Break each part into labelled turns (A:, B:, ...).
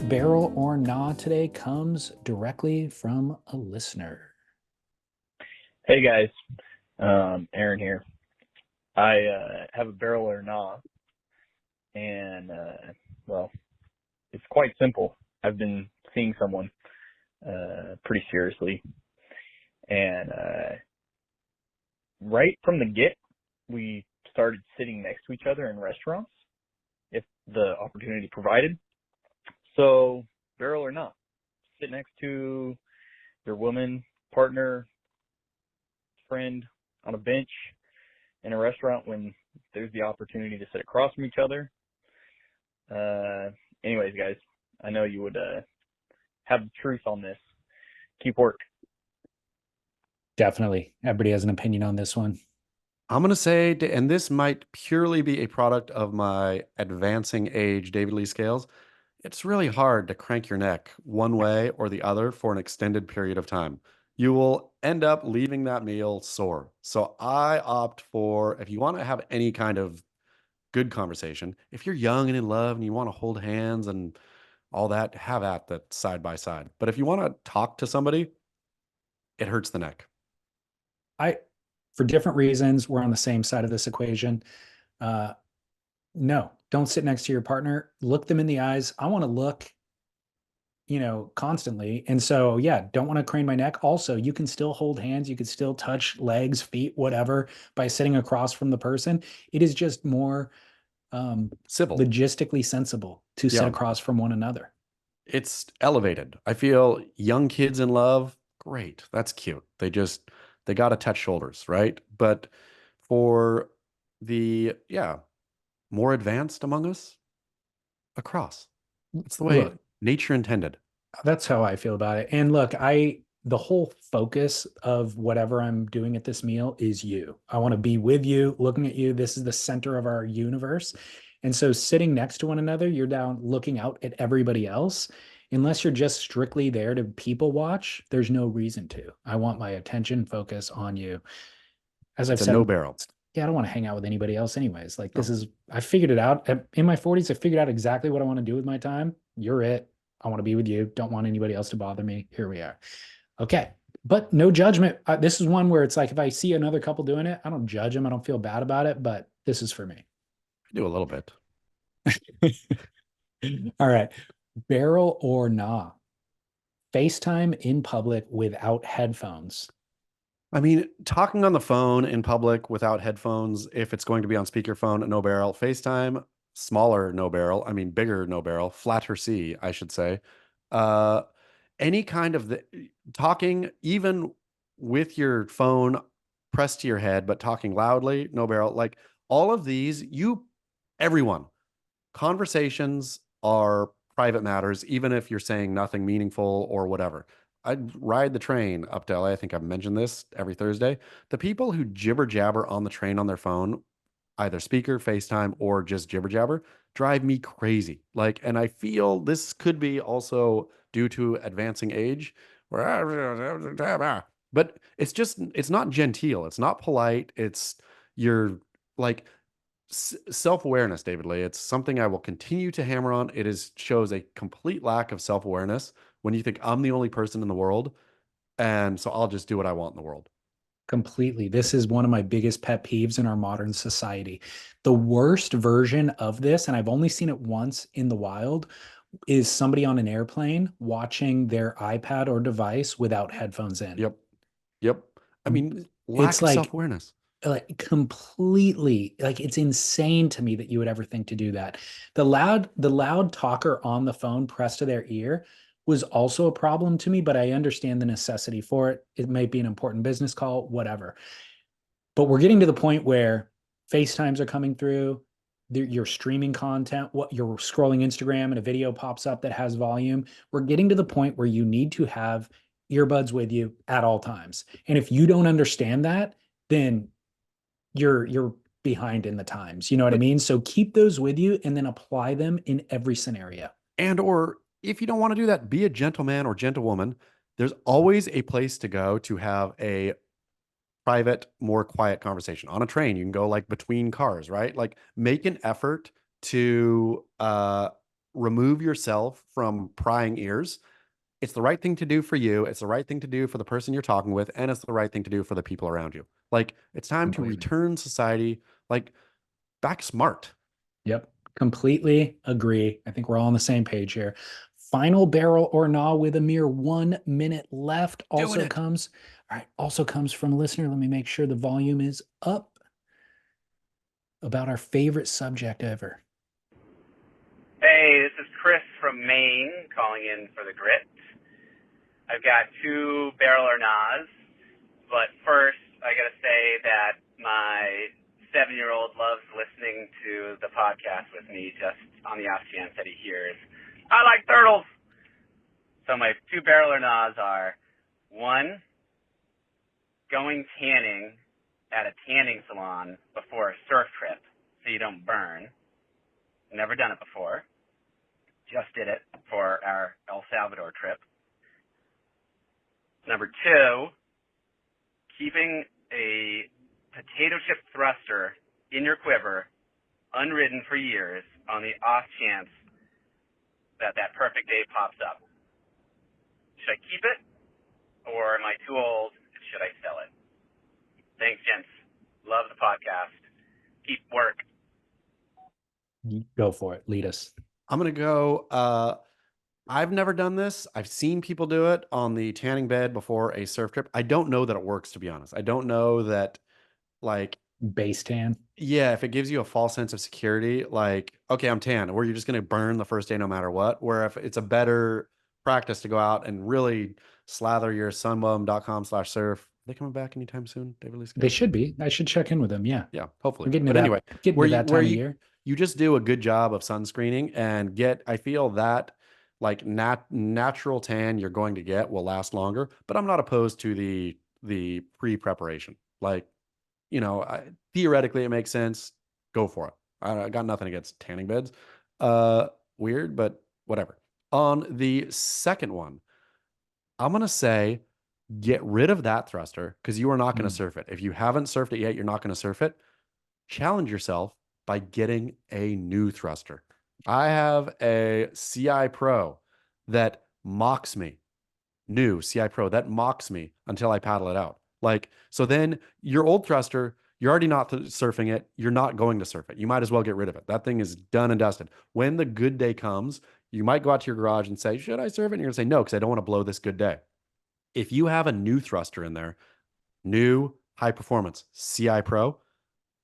A: barrel or nah today comes directly from a listener.
B: Hey guys, Aaron here. I have a barrel or nah, and well, it's quite simple. I've been seeing someone pretty seriously, and right from the get, we started sitting next to each other in restaurants if the opportunity provided. So, barrel or not, sit next to your woman, partner, friend on a bench in a restaurant when there's the opportunity to sit across from each other. Anyways, guys, I know you would have the truth on this. Keep work.
A: Definitely. Everybody has an opinion on this one.
C: I'm going to say, and this might purely be a product of my advancing age David Lee scales. It's really hard to crank your neck one way or the other for an extended period of time. You will end up leaving that meal sore. So I opt for, if you want to have any kind of good conversation, if you're young and in love and you want to hold hands and all that, have at that side by side. But if you want to talk to somebody, it hurts the neck.
A: I, for different reasons, we're on the same side of this equation. Uh, no, don't sit next to your partner. Look them in the eyes. I want to look, constantly. And so, yeah, don't want to crane my neck. Also, you can still hold hands. You can still touch legs, feet, whatever by sitting across from the person. It is just more
C: Civil.
A: logistically sensible to sit
C: Yeah.
A: across from one another.
C: It's elevated. I feel young kids in love, great. That's cute. They got to touch shoulders, right? But for the more advanced among us, across. It's the way
A: Look,
C: nature intended.
A: that's how I feel about it. And look, the whole focus of whatever I'm doing at this meal is you. I want to be with you, looking at you. This is the center of our universe. And so sitting next to one another, you're down looking out at everybody else. Unless you're just strictly there to people watch, there's no reason to. I want my attention focus on you. As I've
C: It's a
A: said,
C: no barrel.
A: yeah, I don't want to hang out with anybody else anyways. Like
C: No.
A: I figured it out. In my 40s, I figured out exactly what I want to do with my time. You're it. I want to be with you. Don't want anybody else to bother me. Here we are. Okay. But no judgment. This is one where it's like if I see another couple doing it, I don't judge them. I don't feel bad about it, but this is for me.
C: I do a little bit.
A: All right. Barrel or nah? FaceTime in public without headphones.
C: I mean, talking on the phone in public without headphones, if it's going to be on speakerphone, no barrel. FaceTime, smaller no barrel. I mean, bigger no barrel. Flatter C, I should say. Uh, any kind of talking, even with your phone pressed to your head, but talking loudly, no barrel. Like all of these, everyone, conversations are private matters, even if you're saying nothing meaningful or whatever. I ride the train up to LA. I think I've mentioned this every Thursday. The people who jibber jabber on the train on their phone, either speaker, FaceTime, or just jibber jabber, drive me crazy. Like, and I feel this could be also due to advancing age, but it's not genteel. It's not polite. You're like, self-awareness, David Lee. It's something I will continue to hammer on. Shows a complete lack of self-awareness when you think I'm the only person in the world, and so I'll just do what I want in the world.
A: Completely. This is one of my biggest pet peeves in our modern society. The worst version of this, and I've only seen it once in the wild, is somebody on an airplane watching their iPad or device without headphones in.
C: Yep. Yep. I mean,
A: It's
C: lack of
A: like
C: self-awareness.
A: completely like it's insane to me that you would ever think to do that. The loud talker on the phone pressed to their ear was also a problem to me, but I understand the necessity for it. It might be an important business call, whatever. But we're getting to the point where FaceTimes are coming through. You're streaming content. What you're scrolling Instagram and a video pops up that has volume. We're getting to the point where you need to have earbuds with you at all times. And if you don't understand that, then you're behind in the times. You know what I
C: But
A: mean? So keep those with you and then apply them in every scenario.
C: or if you don't want to do that, be a gentleman or gentlewoman. There's always a place to go to have a private, more quiet conversation. On a train, you can go like between cars, right? Like make an effort to remove yourself from prying ears. It's the right thing to do for you. It's the right thing to do for the person you're talking with, and it's the right thing to do for the people around you. Like, it's time to
A: Completely.
C: return society like back smart.
A: Yep. Completely agree. I think we're all on the same page here. Final barrel or gnaw with a mere 1 minute left
C: Doing
A: also
C: it.
A: comes. All right. Also comes from a listener. Let me make sure the volume is up about our favorite subject ever.
D: Hey, this is Chris from Maine calling in for the grit. I've got two barrel or nas, but first I gotta say that my 7-year-old loves listening to the podcast with me just on the off chance that he hears, I like turtles. So my two barrel or nas are, one, going tanning at a tanning salon before a surf trip so you don't burn. Never done it before. Just did it for our El Salvador trip. Number two, keeping a potato chip thruster in your quiver, unridden for years, on the off chance that that perfect day pops up. Should I keep it, or am I too old? Should I sell it? Thanks, gents. Love the podcast. Keep work.
A: Go for it. Lead us.
C: I'm gonna go. I've never done this. I've seen people do it on the tanning bed before a surf trip. I don't know that it works, to be honest. I don't know that, like,
A: Base tan.
C: yeah, if it gives you a false sense of security, like, okay, I'm tan, where you're just going to burn the first day no matter what. Where if it's a better practice to go out and really slather your sunbum.com/surf. Are they coming back anytime soon, David Lee
A: They
C: Scott?
A: should be. I should check in with them. Yeah.
C: Yeah, hopefully.
A: We're getting to
C: But anyway,
A: getting
C: where
A: to
C: you
A: that
C: where
A: time of
C: you
A: year.
C: you just do a good job of sunscreening and get, I feel that like natural tan you're going to get will last longer. But I'm not opposed to the pre-preparation. Like, theoretically it makes sense. Go for it. I got nothing against tanning beds. Uh, Weird, but whatever. On the second one, I'm gonna say get rid of that thruster because you are not going to
A: Mm.
C: surf it. If you haven't surfed it yet, you're not going to surf it. Challenge yourself by getting a new thruster. I have a CI Pro that mocks me. New CI Pro that mocks me until I paddle it out. Like, so then your old thruster, you're already not surfing it. You're not going to surf it. You might as well get rid of it. That thing is done and dusted. When the good day comes, you might go out to your garage and say, should I surf it? And you're going to say, no, because I don't want to blow this good day. If you have a new thruster in there, new high performance CI Pro,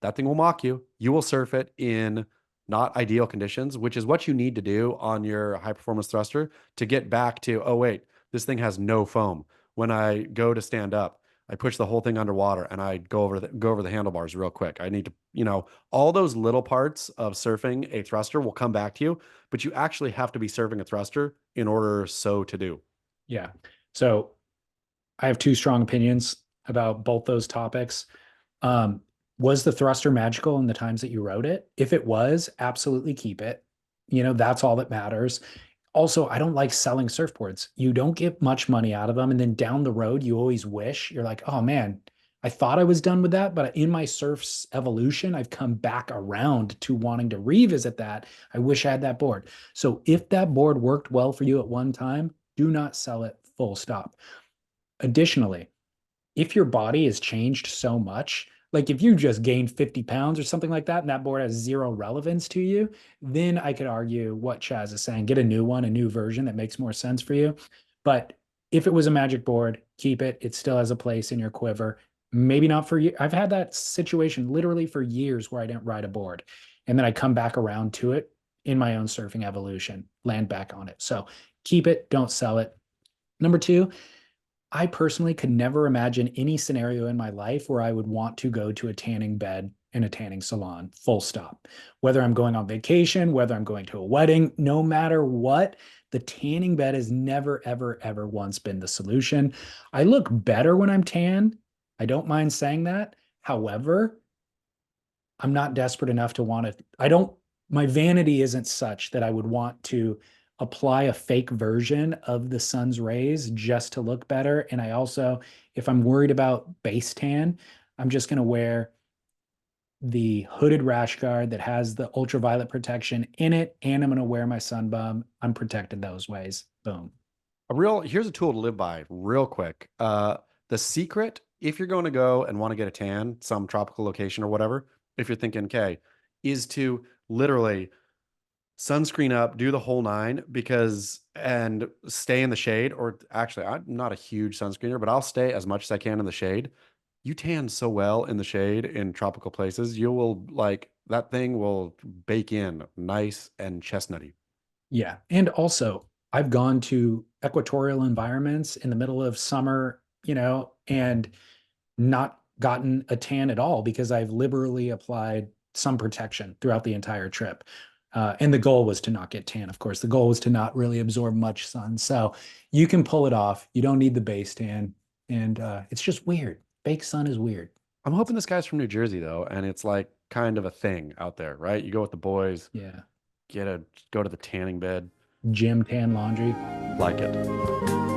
C: that thing will mock you. You will surf it in not ideal conditions, which is what you need to do on your high performance thruster to get back to, oh, wait, this thing has no foam. When I go to stand up, I push the whole thing underwater and I go over the handlebars real quick. I need to, all those little parts of surfing a thruster will come back to you, but you actually have to be surfing a thruster in order so to do.
A: Yeah. So I have two strong opinions about both those topics. Um, was the thruster magical in the times that you wrote it? If it was, absolutely keep it. That's all that matters. Also, I don't like selling surfboards. You don't get much money out of them. And then down the road, you always wish you're like, oh man, I thought I was done with that. But in my surf's evolution, I've come back around to wanting to revisit that. I wish I had that board. So if that board worked well for you at one time, do not sell it, full stop. Additionally, if your body has changed so much, like if you just gained 50 pounds or something like that, and that board has zero relevance to you, then I could argue what Chaz is saying. Get a new one, a new version that makes more sense for you. But if it was a magic board, keep it. It still has a place in your quiver. Maybe not for you. I've had that situation literally for years where I didn't ride a board. And then I come back around to it in my own surfing evolution, land back on it. So keep it, don't sell it. Number two, I personally could never imagine any scenario in my life where I would want to go to a tanning bed in a tanning salon, full stop. Whether I'm going on vacation, whether I'm going to a wedding, no matter what, the tanning bed has never, ever, ever once been the solution. I look better when I'm tan. I don't mind saying that. However, I'm not desperate enough to want to, my vanity isn't such that I would want to apply a fake version of the sun's rays just to look better. And I also, if I'm worried about base tan, I'm just going to wear the hooded rash guard that has the ultraviolet protection in it, and I'm going to wear my sunbum. I'm protected those ways. Boom.
C: Here's a tool to live by real quick. The secret, if you're going to go and want to get a tan, some tropical location or whatever, if you're thinking, okay, is to literally sunscreen up, do the whole nine, and stay in the shade. Or actually, I'm not a huge sunscreener, but I'll stay as much as I can in the shade. You tan so well in the shade in tropical places, you will like that thing will bake in nice and chestnutty.
A: Yeah. And also, I've gone to equatorial environments in the middle of summer, and not gotten a tan at all because I've liberally applied sun protection throughout the entire trip. And the goal was to not get tan, of course. The goal was to not really absorb much sun. So you can pull it off. You don't need the base tan. And it's just weird. Fake sun is weird.
C: I'm hoping this guy's from New Jersey though, and it's like kind of a thing out there, right? You go with the boys,
A: Yeah.
C: get a go to the tanning bed,
A: Gym tan laundry.
C: like it.